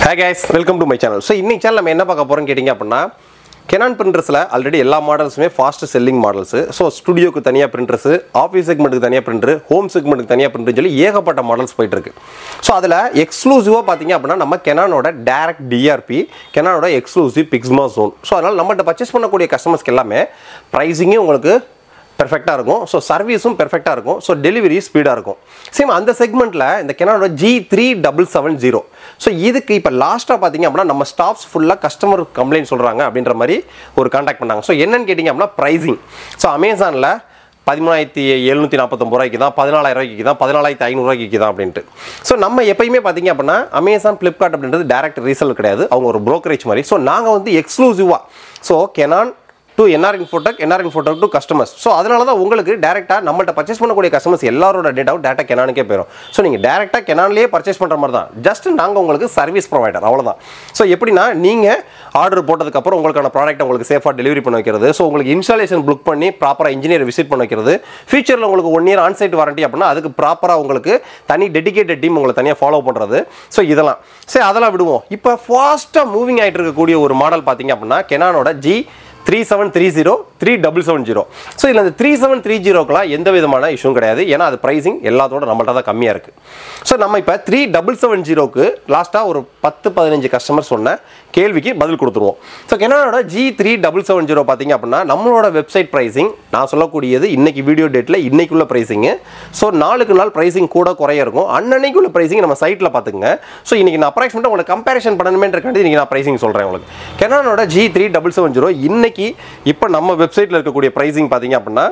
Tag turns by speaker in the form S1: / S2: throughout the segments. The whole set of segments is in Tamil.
S1: Hi guys, welcome to my channel. So in this channel நம்ம என்ன பார்க்க போறோம் கேட்டிங்க அப்படினா Canon printersல ஆல்ரெடி எல்லா மாடல்ஸுமே ஃபாஸ்ட் செல்லிங் மாடல்ஸ். ஸோ ஸ்டுடியோக்கு தனியாக பிரிண்டர்ஸ், ஆஃபீஸ் செக்மெண்ட்டுக்கு தனியாக பிரிண்டர், ஹோம் செக்மெண்ட்டுக்கு தனியாக பிரிண்டர் சொல்லி ஏகப்பட்ட மாடல்ஸ் போயிட்டு இருக்கு. ஸோ அதில் எக்ஸ்க்ளூசிவாக பார்த்தீங்க அப்படின்னா நம்ம Canonோட டைரக்ட் டிஆர்பி, Canonோட எக்ஸ்க்ளூசிவ் பிக்ஸ்மா ஜோன். ஸோ அதனால் நம்மகிட்ட பர்ச்சேஸ் பண்ணக்கூடிய கஸ்டமர்ஸ்க்கு எல்லாமே ப்ரைஸிங்கே உங்களுக்கு பெர்ஃபெக்டாக இருக்கும். ஸோ சர்வீஸும் பெர்ஃபெக்டாக இருக்கும். ஸோ டெலிவரி ஸ்பீடாக இருக்கும். சேம் அந்த செக்மெண்ட்டில் இந்த Canonோட G3770. ஸோ இதுக்கு இப்போ லாஸ்ட்டாக பார்த்தீங்க அப்படின்னா நம்ம ஸ்டாஃப்ஸ் ஃபுல்லாக கஸ்டமர் கம்ப்ளைண்ட் சொல்கிறாங்க அப்படின்ற மாதிரி ஒரு கான்டாக்ட் பண்ணாங்க. ஸோ என்னன்னு கேட்டிங்க அப்படின்னா ப்ரைஸிங். ஸோ அமேசானில் 13,749 ரூபாய்க்கு தான், 14,000 ரூபாய்க்கு தான், 14,500 ரூபாய்க்கு தான் அப்படின்ட்டு. ஸோ நம்ம எப்பயுமே பார்த்தீங்க அப்படின்னா அமேசான், ஃப்ளிப்கார்ட் அப்படின்றது டேரக்ட் ரீசேல் கிடையாது, அவங்க ஒரு ப்ரோக்கரேஜ் மாதிரி. ஸோ நாங்கள் வந்து எக்ஸ்க்ளூசிவாக so Canon to NR Infotech, NR Infotech to customers. So அதனால தான் உங்களுக்கு டேரெக்டாக நம்மள்ட்ட பர்ச்சேஸ் பண்ணக்கூடிய கஸ்டமர்ஸ் எல்லாரோட டேட்டாவும் டேட்டா Canonக்கே போயிடும். ஸோ நீங்கள் டேரெக்டாக Canonலேயே பர்ச்சேஸ் பண்ணுற மாதிரி தான். ஜஸ்ட் நாங்கள் உங்களுக்கு சர்வீஸ் ப்ரொவைடர், அவ்வளோதான். ஸோ எப்படின்னா நீங்கள் ஆர்டர் போட்டதுக்கப்புறம் உங்களுக்கான ப்ராடக்ட் உங்களுக்கு சேஃபாக டெலிவரி பண்ண வைக்கிறது, ஸோ உங்களுக்கு இன்ஸ்டாலேஷன் புக் பண்ணி ப்ராப்பராக இன்ஜினியர் விசிட் பண்ண வைக்கிறது, ஃபியூச்சரில் உங்களுக்கு 1 இயர் ஆன்சைட் வாரண்டி அப்படின்னா அதுக்கு ப்ராப்பராக உங்களுக்கு தனி டெடிகேட்டட் டீம் உங்களை தனியாக ஃபாலோ பண்ணுறது. ஸோ இதெல்லாம் சரி, அதெல்லாம் விடுவோம். இப்போ ஃபாஸ்ட்டாக மூவிங் ஆகிட்டு இருக்கக்கூடிய ஒரு மாடல் பார்த்தீங்க அப்படின்னா Canonோட G3730, 3770. ஸோ இதில் இந்த 3730க்குலாம் எந்த விதமான இஷ்யூவும் கிடையாது. ஏன்னா அது ப்ரைஸிங் எல்லாத்தோட நம்மள்ட்ட தான் கம்மியாக இருக்குது. ஸோ நம்ம இப்போ 3770க்கு லாஸ்ட்டாக ஒரு 10-15 கஸ்டமர் சொன்ன கேள்விக்கு பதில் கொடுத்துருவோம். ஸோ Canonோட G3770 பார்த்தீங்க அப்படின்னா நம்மளோட வெப்சைட் ப்ரைஸிங் நான் சொல்லக்கூடியது இன்னைக்கு வீடியோ டேட்டில் இன்னைக்குள்ள ப்ரைஸிங்கு. ஸோ நாளுக்கு நாள் ப்ரைஸிங் கூட குறைய இருக்கும். அன்னன்னைக்குள்ள ப்ரைஸிங் நம்ம சைட்டில் பார்த்துக்குங்க. ஸோ இன்றைக்கி நான் அப்ராக்சிமேட்டாக உங்களுக்கு கம்பேரிஷன் பண்ணணுமேன்றக்காண்டி இன்றைக்கி நான் ப்ரைஸிங் சொல்கிறேன் உங்களுக்கு. Canonோட G3770 இன்னைக்கு இப்போ நம்ம வெப்சைட்டில் இருக்கக்கூடிய ப்ரைஸிங் பார்த்தீங்க அப்படின்னா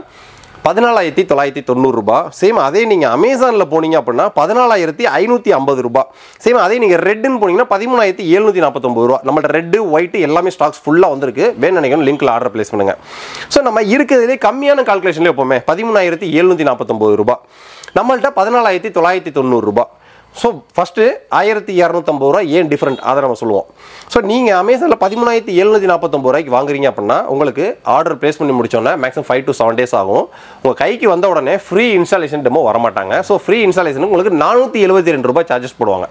S1: 14,990 ரூபாய். சேம் அதே நீங்கள் அமேசானில் போனீங்க அப்படின்னா 14,550 ரூபாய். சேம் அதே நீங்கள் ரெட்டுன்னு போனீங்கன்னா 13,749 ரூபா. நம்மள்ட்ட ரெட்டு, ஒயிட்டு எல்லாமே ஸ்டாக்ஸ் ஃபுல்லாக வந்திருக்கு. வேணும் நினைக்கணும் லிங்க்கில் ஆர்டர் பிளேஸ் பண்ணுங்க. ஸோ நம்ம இருக்கிறதுலே கம்மியான கால்குலேஷன்லேயே எப்போவுமே 13,749 ரூபாய். நம்மள்ட்ட 14,990 ரூபாய். ஸோ ஃபஸ்ட்டு 1,250 ரூபா ஏன் டிஃப்ரெண்ட் அதை நம்ம சொல்லுவோம். ஸோ நீங்கள் அமேசானில் 13,749 ரூபாய்க்கு வாங்குறீங்க அப்படின்னா உங்களுக்கு ஆர்டர் ப்ளேஸ் பண்ணி முடிச்சோன்னே மேக்ஸிமம் 5 to 7 days ஆகும். உங்கள் கைக்கு வந்த உடனே ஃப்ரீ இன்ஸ்டாலேஷன் டெமோ வரமாட்டாங்க. ஸோ ஃப்ரீ இன்ஸ்டாலேஷனுக்கு உங்களுக்கு 472 ரூபாய் சார்ஜஸ் போடுவாங்க.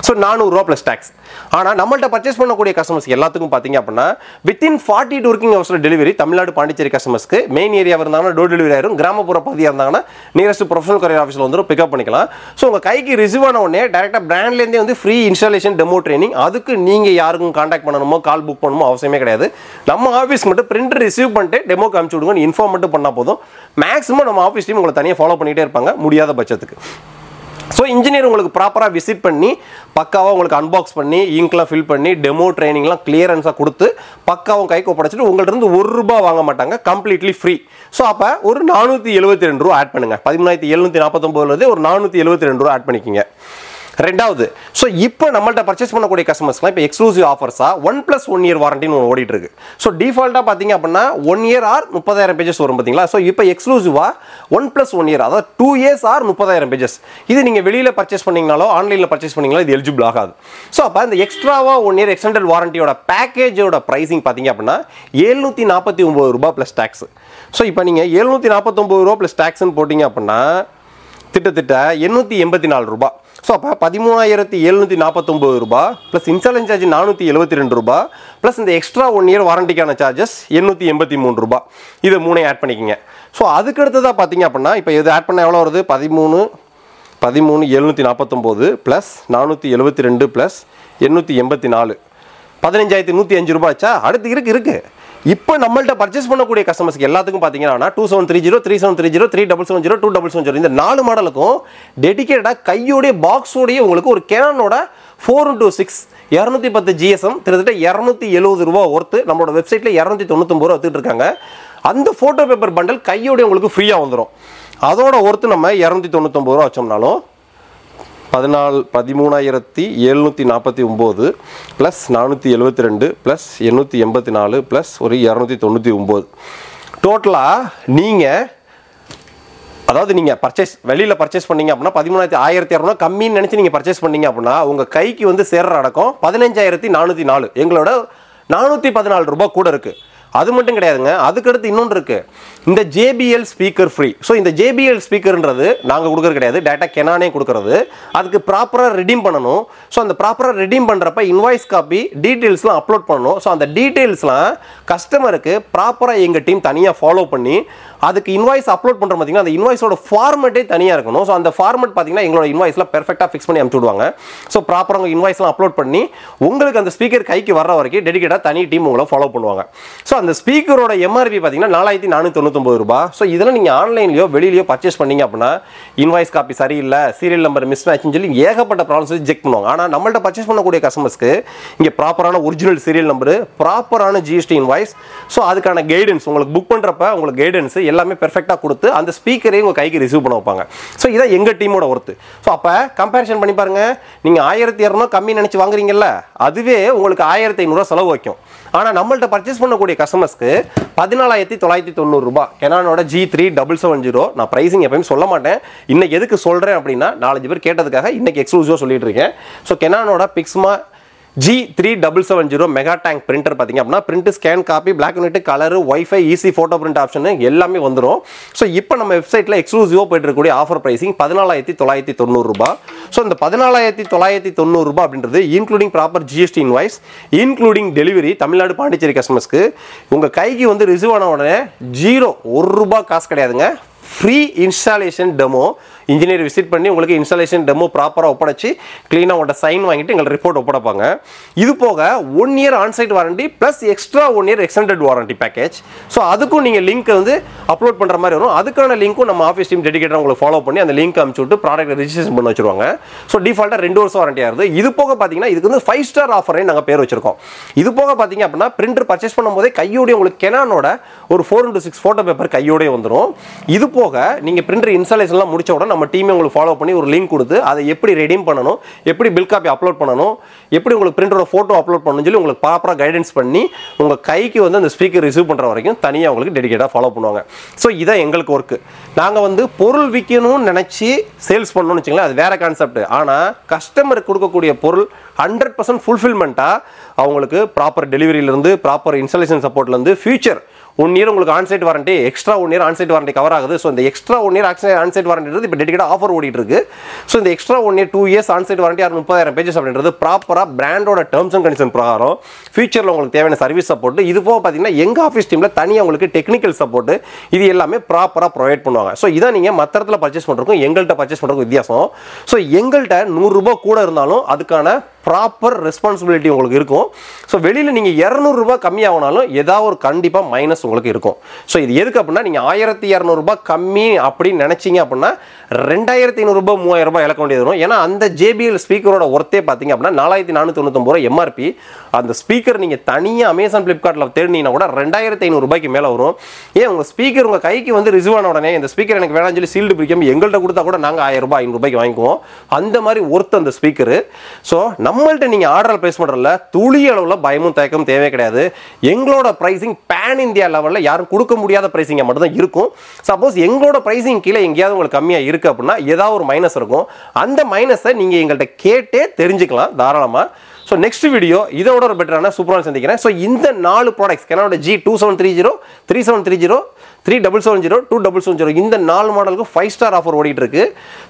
S1: ஸோ 400 ரூபா ப்ளஸ் டேக்ஸ். ஆனால் நம்மள்ட்ட பர்ச்சேஸ் பண்ணக்கூடிய கஸ்டமர்ஸ் எல்லாத்துக்கும் பார்த்தீங்க அப்படின்னா வித்தின் 42 ஒர்க்கிங் ஹவர்ஸில் டெலிவரி. தமிழ்நாடு, பாண்டிச்சேரி கஸ்டமர்ஸ்க்கு மெயின் ஏரியா இருந்தாங்கன்னா டோர் டெலிவரி ஆயிரும். கிராமப்புற பகுதியாக இருந்தாங்கன்னா நியரஸ்ட் ப்ரொஃபஷனல் கொரியர் ஆஃபீஸில் வந்து பிக்கப் பண்ணிக்கலாம். ஸோ உங்கள் கைக்கு ரிசீவ் ஆன உடனே டைரக்டாக பிராண்ட்லேருந்தே வந்து ஃப்ரீ இன்ஸ்டாலேஷன் டெமோ ட்ரைனிங். அதுக்கு நீங்கள் யாருக்கும் கான்டாக்ட் பண்ணணுமோ கால் புக் பண்ணணுமோ அவசியமே கிடையாது. நம்ம ஆஃபீஸ் மட்டும் பிரிண்டர் ரிசீவ் பண்ணிட்டு டெமோ காமிச்சு விடுங்க, இன்ஃபார்ம் மட்டும் பண்ணால் போதும். மேக்ஸிமம் நம்ம ஆஃபீஸ் டீம் உங்களை தனியாக ஃபாலோ பண்ணிகிட்டே இருப்பாங்க முடியாத பட்சத்துக்கு. ஸோ இன்ஜினியர் உங்களுக்கு ப்ராப்பராக விசிட் பண்ணி பக்காவாக உங்களுக்கு அன்பாக்ஸ் பண்ணி இங்க்லாம் ஃபில் பண்ணி டெமோ ட்ரைனிங்லாம் கிளியரன்ஸாக கொடுத்து பக்காவும் கைக்கு ஒப்படைச்சிட்டு உங்கள்கிட்ட இருந்து 1 ரூபா வாங்க மாட்டாங்க, கம்ப்ளீட்லி ஃப்ரீ. ஸோ அப்போ ஒரு 472 ரூபா ஆட் பண்ணுங்கள். 13,749 ஒரு 472 ரூபா ஆட் பண்ணிக்கிங்க. ரெண்டாவது, ஸோ இப்போ நம்மள்ட்ட பர்ச்சேஸ் பண்ணக்கூடிய கஸ்டமர்ஸ்லாம் இப்போ எக்ஸ்க்ளூசிவ் ஆஃபர்ஸாக 1+1 இயர் வாரண்டின்னு ஒன்று ஓடிட்டு இருக்கு. ஸோ டிஃபால்ட்டாக பார்த்தீங்க அப்படின்னா 1 இயர் ஆர் 30,000 பேஜஸ் வரும் பார்த்தீங்களா. ஸோ இப்போ எக்ஸ்க்ளூசிவாக 1+1 இயர், அதாவது 2 இயர்ஸ் ஆர் 30,000 பேஜஸ். இது நீங்கள் வெளியில் பர்ச்சேஸ் பண்ணிங்கனாலோ ஆன்லைனில் பர்ச்சேஸ் பண்ணிங்கனாலோ இது எலிஜிபிள் ஆகாது. ஸோ அப்போ இந்த எக்ஸ்ட்ராவாக 1 இயர் எக்ஸ்டெண்டட் வாரண்டியோட பேக்கேஜோட ப்ரைஸிங் பார்த்தீங்க அப்படின்னா 749 ரூபாய் ப்ளஸ் டேக்ஸ். ஸோ இப்போ நீங்கள் 749 ரூபா ப்ளஸ் டேக்ஸ்ன்னு போட்டிங்க அப்படின்னா திட்டத்திட்ட 884 ரூபாய். ஸோ அப்போ 13,749 ரூபாய் ப்ளஸ் இன்ஸ்டாலேஷன் சார்ஜ் 472 ரூபாய் ப்ளஸ் இந்த எக்ஸ்ட்ரா 1 இயர் வாரண்டிக்கான சார்ஜஸ் 883 ரூபாய். இது 3 ஆட் பண்ணிக்கிங்க. ஸோ அதுக்கடுத்ததாக பார்த்தீங்க அப்படின்னா இப்போ இது ஆட் பண்ணால் எவ்வளோ வருது? 13,749 ப்ளஸ் 472 ப்ளஸ் 884 15,105 ரூபாய்ச்சா. அடுத்து இருக்கு. இப்போ நம்மள்ட்ட பர்ச்சேஸ் பண்ணக்கூடிய கஸ்டமர்ஸ்க்கு எல்லாத்துக்கும் பார்த்தீங்கன்னா 2730, 3730, 3770, 2770 இந்த 4 மாடலுக்கும் டெடிகேட்டடாக கையோடைய பாக்ஸோடைய உங்களுக்கு ஒரு Canonோட 4x6 210 GSM கிட்டத்தட்ட 270 ரூபா ஒர்த்து நம்மளோட வெப்சைட்டில் 299 ரூபா எடுத்துகிட்டு இருக்காங்க. அந்த ஃபோட்டோ பேப்பர் பண்டல் கையோடைய உங்களுக்கு ஃப்ரீயாக வந்துடும். அதோட ஒர்த்து நம்ம 299 ரூபா வச்சோம்னாலும் 13,749 ப்ளஸ் 472 ப்ளஸ் 884 ப்ளஸ் ஒரு 299 டோட்டலாக நீங்கள் அதாவது நீங்கள் வெளியில் பர்ச்சேஸ் பண்ணீங்க அப்படின்னா 13,100 கம்மின்னு நினச்சி நீங்கள் பர்ச்சேஸ் பண்ணீங்க அப்படின்னா உங்கள் கைக்கு வந்து சேர்ற அடக்கம் 15,404. எங்களோட 414 ரூபாய் கூட இருக்குது. அது மட்டும் கிடையாதுங்க, அதுக்கடுத்து இன்னொன்று இருக்கு, இந்த JBL ஸ்பீக்கர் ஃப்ரீ. ஸோ இந்த JBL ஸ்பீக்கர்ன்றது நாங்கள் கொடுக்கறது கிடையாது, டேட்டா கெனானே கொடுக்கறது. அதுக்கு ப்ராப்பராக ரெடீம் பண்ணணும். ஸோ அந்த ப்ராப்பராக ரெடீம் பண்ணுறப்ப இன்வாய்ஸ் காப்பி டீட்டெயில்ஸ்லாம் அப்லோட் பண்ணணும். ஸோ அந்த டீட்டெயில்ஸ்லாம் கஸ்டமருக்கு ப்ராப்பராக எங்கள் டீம் தனியாக ஃபாலோ பண்ணி அதுக்கு இன்வாய்ஸ் அப்லோட் பண்ணுற பார்த்தீங்கன்னா அந்த இன்வாய்ஸோட ஃபார்மெட்டே தனியாக இருக்கணும். ஸோ அந்த ஃபார்மெட் பார்த்தீங்கன்னா எங்களோட இன்வாய்ஸ்லாம் பெர்ஃபெக்டாக ஃபிக்ஸ் பண்ணி அனுப்பிச்சு விடுவாங்க. ஸோ ப்ராப்பராக உங்கள் இன்வாய்ஸ்லாம் அப்லோட் பண்ணி உங்களுக்கு அந்த ஸ்பீக்கர் கைக்கு வர வரைக்கும் டெடிகேட்டாக தனி டீம் உங்களை ஃபாலோ பண்ணுவாங்க. ஸோ அந்த ஸ்பீக்கரோட MRP பார்த்தீங்கன்னா 4499 ரூபாய். ஸோ இதெல்லாம் நீங்கள் ஆன்லைன்லையோ வெளியிலையோ பர்ச்சேஸ் பண்ணீங்க அப்படின்னா இன்வாய்ஸ் காப்பி சரியில்லை, சீரியல் நம்பர் மிஸ் மேட்ச்னு சொல்லி ஏகப்பட்ட ப்ராப்ளம்ஸ் செக் பண்ணுவாங்க. ஆனால் நம்மள்ட்ட பர்ச்சேஸ் பண்ணக்கூடிய கஸ்டமர்ஸ்க்கு இங்கே ப்ராப்பரான ஒரிஜினல் சீரியல் நம்பர், ப்ராப்பரான GST இன்வாய்ஸ், ஸோ அதுக்கான கைடன்ஸ் உங்களுக்கு புக் பண்ணுறப்ப உங்களுக்கு கைடன்ஸ் எல்லாமே பெர்ஃபெக்டாக கொடுத்து அந்த ஸ்பீக்கரையும் உங்கள் கைக்கு ரிசீவ் பண்ண வைப்பாங்க. ஸோ இதான் எங்கள் டீமோட ஒர்த்து. ஸோ அப்போ கம்பேரிசன் பண்ணி பாருங்க, நீங்கள் 1200 கம்மி நினச்சி வாங்குறீங்கல்ல, அதுவே உங்களுக்கு 1500 செலவு வைக்கும். ஆனால் நம்மள்ட்ட பர்ச்சேஸ் பண்ணக்கூடிய கஸ்டமர்ஸ்க்கு 14,990 ரூபாய் கெனானோட G3770. நான் ப்ரைஸிங் எப்பயும் சொல்ல மாட்டேன், இன்னைக்கு எதுக்கு சொல்கிறேன் அப்படின்னா 4 பேர் கேட்டதுக்காக இன்னைக்கு எக்ஸ்க்ளூசிவாக சொல்லிட்டு இருக்கேன். ஸோ கெனானோட Pixma G3770 mega tank printer பார்த்தீங்க அப்படின்னா print, scan, copy, black and white, colour, wifi, easy photo print option எல்லாமே வந்துடும். ஸோ இப்போ நம்ம வெப்சைட்டில் எக்ஸ்க்ளூசிவாக போயிட்டு இருக்கக்கூடிய ஆஃபர் ப்ரைஸிங் 14,990 ரூபாய். ஸோ இந்த 14,990 ரூபாய் அப்படின்றது including proper GST invoice, including delivery Tamil Nadu Pondicherry கஸ்டமர்ஸ்க்கு உங்கள் கைக்கு வந்து ரிசீவ் ஆன உடனே 1 ரூபாய் காசு கிடையாதுங்க, free installation demo. Engineer visit பண்ணி உங்களுக்கு இன்ஸ்டாலேஷன் டெமோ ப்ராப்பராக ஒப்படைச்சு க்ளீனாக உங்கள்கிட்ட சைன் வாங்கிட்டு எங்களுக்கு ரிப்போர்ட் ஒப்படைப்பாங்க. இது போக 1 year onsite warranty plus extra 1 year extended warranty package. So அதுக்கும் நீங்கள் லிங்க் வந்து அப்லோட் பண்ணுற மாதிரி வரும். அதுக்கான லிங்க்கும் நம்ம ஆஃபீஸ் டீம் டெடிகேட்டாக உங்களுக்கு ஃபாலோ பண்ணி அந்த லிங்க் அனுப்பிச்சு விட்டு ப்ராடக்ட் ரெஜிஸ்ட்ரேஷன் பண்ணி வச்சிருவாங்க. ஸோ டிஃபால்ட்டாக 2 வருஷம் வாரண்டியாக இருக்குது. இது போக பார்த்தீங்கன்னா இதுக்கு வந்து 5 ஸ்டார் ஆஃபரே நாங்கள் பேர் வச்சிருக்கோம். இது போக பார்த்தீங்க அப்படின்னா பிரிண்டர் பர்ச்சேஸ் பண்ணும்போதே கையோட உங்களுக்கு கெனானோட ஒரு 4x6 ஃபோட்டோ பேப்பர் கையோடய வந்துடும். இது போக நீங்கள் பிரிண்டர் இன்ஸ்டாலேஷன்லாம் முடிச்ச உடனே நம்ம டீமே உங்களுக்கு ஃபாலோ பண்ணி ஒரு லிங்க் கொடுத்து அதை எப்படி ரெடீம் பண்ணணும், எப்படி பில் காப்பி அப்லோட் பண்ணணும், எப்படி உங்களுக்கு பிரிண்டரோட ஃபோட்டோ அப்லோட் பண்ணணும்னு சொல்லி உங்களுக்கு ப்ராப்பராக கைடன்ஸ் பண்ணி உங்கள் கைக்கு வந்து அந்த ஸ்பீக்கர் ரிசீவ் பண்ணுற வரைக்கும் தனியாக உங்களுக்கு டெடிகேட்டாக ஃபாலோ பண்ணுவாங்க. ஸோ இதான் எங்களுக்கு ஒர்க்கு. நாங்கள் வந்து பொருள் விற்கணும்னு நினச்சி சேல்ஸ் பண்ணணும்னு வச்சுங்களேன், அது வேற கான்செப்ட். ஆனால் கஸ்டமருக்கு கொடுக்கக்கூடிய பொருள் 100% ஃபுல்ஃபில்மெண்ட்டாக அவங்களுக்கு ப்ராப்பர் டெலிவரியிலேருந்து ப்ராப்பர் இன்ஸ்டாலேஷன் சப்போர்ட்லேருந்து ஃபியூச்சர் 1 இயர் உங்களுக்கு onsite warranty, extra 1 year onsite warranty cover ஆகுது. ஸோ இந்த எக்ஸ்ட்ரா 1 இயர் ஆன்சைட் வாரண்டின்றது இப்போ டெடிகேட்டாக ஆஃபர் ஓடிட்டு இருக்கு. ஸோ இந்த extra 1 year 2 years onsite warranty 30,000 pages அப்படின்றது ப்ராப்பராக பிராண்டோட டேர்ம்ஸ் அண்ட் கண்டிஷன் பிரகாரம் ஃபியூச்சரில் உங்களுக்கு தேவையான சர்வீஸ் சப்போர்ட், இது போக பார்த்தீங்கன்னா எங்கள் ஆஃபீஸ் டீமில் தனியாக உங்களுக்கு டெக்னிக்கல் சப்போர்ட், இது எல்லாமே ப்ராப்பராக ப்ரொவைட் பண்ணுவாங்க. ஸோ இதான் நீங்கள் மற்ற இடத்துல பர்ச்சேஸ் பண்ணுறதுக்கும் எங்கள்கிட்ட பர்ச்சேஸ் பண்ணுறதுக்கும் வித்தியாசம். ஸோ எங்கள்கிட்ட 100 ரூபாய் கூட இருந்தாலும் அதுக்கான ப்ராப்பர் ரெஸ்பான்சிபிலிட்டி உங்களுக்கு இருக்கும். ஸோ வெளியில் நீங்கள் 200 ரூபாய் கம்மியாகனாலும் ஏதாவது ஒரு கண்டிப்பாக மைனஸ் உங்களுக்கு இருக்கும். ஸோ இது எதுக்கு அப்படின்னா நீங்கள் 1200 ரூபாய் கம்மி அப்படின்னு நினச்சிங்க அப்படின்னா 2500 ரூபாய் 3000 ரூபாய் இழக்க வேண்டியது வரும். ஏன்னா அந்த JBL ஸ்பீக்கரோட ஒர்த்தே பார்த்தீங்க அப்படின்னா 4499 ரூபாய் MRP. அந்த ஸ்பீக்கர் நீங்கள் தனியாக அமேசான் ஃப்ளிப்கார்ட்டில் தேடினீங்கன்னா கூட 2500 ரூபாய்க்கு மேலே வரும். ஏன் உங்கள் ஸ்பீக்கர் உங்கள் கைக்கு வந்து ரிசீவ் ஆன உடனே இந்த ஸ்பீக்கர் எனக்கு வேணாம்னு சொல்லி சீல்டு பிடிக்காம எங்கள்கிட்ட கொடுத்தா கூட நாங்கள் 1000 ரூபாய் 500 ரூபாய்க்கு வாங்கிக்குவோம். அந்த மாதிரி ஒர்த் அந்த ஸ்பீக்கரு. ஸோ நம்மள்ட்ட நீங்கள் ஆர்டர் பிளேஸ் பண்ணுறதுல துளி அளவில் பயமும் தயக்கமும் தேவை கிடையாது. எங்களோட ப்ரைஸிங் பேன் இந்தியா லெவலில் யாரும் கொடுக்க முடியாத ப்ரைஸிங்காக மட்டும்தான் இருக்கும். சப்போஸ் எங்களோட ப்ரைஸிங் கீழே எங்கேயாவது உங்களுக்கு கம்மியாக இருக்குது அப்படின்னா ஏதாவது ஒரு மைனஸ் இருக்கும். அந்த மைனஸை நீங்கள் எங்கள்கிட்ட கேட்டே தெரிஞ்சுக்கலாம் தாராளமாக. ஸோ நெக்ஸ்ட் வீடியோ இதோட ஒரு பெட்டரான சூப்பரான சந்திக்கிறேன். ஸோ இந்த 4 ப்ராடக்ட்ஸ் கெனானோட G2730, 3730, 3770, 2770 இந்த 4 மாடலுக்கு 5 ஸ்டார் ஆஃபர் ஓடிட்டு இருக்கு.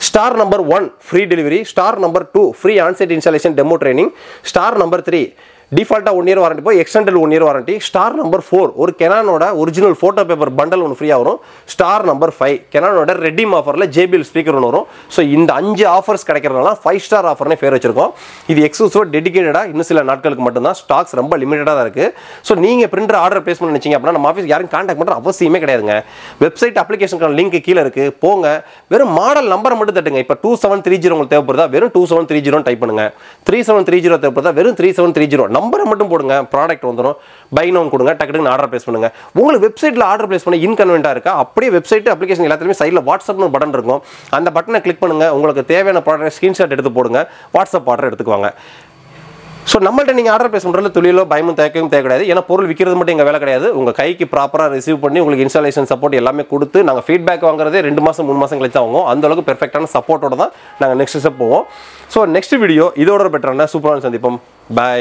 S1: Star number 1 free delivery, star number 2 free onsite installation demo training, star number 3 டிஃபால்ட்டாக 1 இயர் வாரண்டி போய் extended 1 year warranty, star number 4 ஒரு கெனானோட ஒரிஜினல் ஃபோட்டோ பேப்பர் பண்டல் ஒன்று ஃப்ரீயாக வரும், ஸ்டார் நம்பர் 5 கெனானோட ரெடீம் ஆஃபரில் JBL ஸ்பீக்கர் ஒன்று வரும். ஸோ இந்த 5 ஆஃபர்ஸ் கிடைக்கிறதுனால 5 ஸ்டார் ஆஃபர்னே பேர் வச்சிருக்கோம். இது எக்ஸ்க்ளூசிவாக டெடிகேட்டடாக இன்னும் சில நாட்களுக்கு மட்டும்தான், ஸ்டாக்ஸ் ரொம்ப லிமிட்டடாக தான் இருக்குது. ஸோ நீங்கள் பிரிண்டர் ஆர்டர் பிளேஸ் பண்ண நினச்சிங்க அப்படின்னா நம்ம ஆஃபீஸ் யாரும் கான்டாக்ட் பண்ணுற அவசியமே கிடையாதுங்க. வெப்சைட் அப்ளிகேஷனுக்கான லிங்க் கீழே இருக்குது, போங்க. வெறும் மாடல் நம்பரை மட்டும் தட்டுங்க. இப்போ 2730 உங்களுக்கு தேவைப்படுதா வெறும் 2730 டைப் பண்ணுங்க. 3730 தேவைப்படுதா வெறும் 3730 நம்பரை மட்டும் போடுங்க. ப்ராடக்ட் வந்துடும். பை நவுன் கொடுங்க, டக்குனு ஆர்டர் பிளேஸ் பண்ணுங்க. உங்களுக்கு வெப்சைட்டில் ஆர்டர் பிளேஸ் பண்ண இன்கன்வென்ட்டாக இருக்கா, அப்படியே வெப்சைட் அப்ளிகேஷன் எல்லாத்துலேயுமே சைடில் வாட்ஸ்அப்னு ஒரு பட்டன் இருக்கும். அந்த பட்டனை கிளிக் பண்ணுங்க. உங்களுக்கு தேவையான ப்ராடக்ட் ஸ்க்ரீன்ஷாட் எடுத்து போடுங்க, வாட்ஸ்அப் ஆர்டர் எடுத்துக்குவாங்க. ஸோ நம்மள்ட்ட நீங்கள் ஆர்டர் பிளேஸ் பண்ணுறதுல துளியிலோ பயமும் தேவையும் தேவை கிடையாது. ஏன்னா பொருள் விற்கிறது மட்டும் எங்கள் வேலை கிடையாது. உங்கள் கைக்கு ப்ராப்பராக ரிசீவ் பண்ணி உங்களுக்கு இன்ஸ்டாலேஷன் சப்போர்ட் எல்லாமே கொடுத்து நாங்கள் ஃபீட்பேக் வாங்குறதே 2 மாதம் 3 மாதம் கழிச்சு வாங்குவோம். அந்த அளவுக்கு பெர்ஃபெக்டான சப்போர்ட்டோட தான் நாங்கள் நெக்ஸ்ட் ஸ்டெப் போவோம். ஸோ நெக்ஸ்ட் வீடியோ இதோட பெட்டரான சூப்பரான சந்திப்போம். பாய்.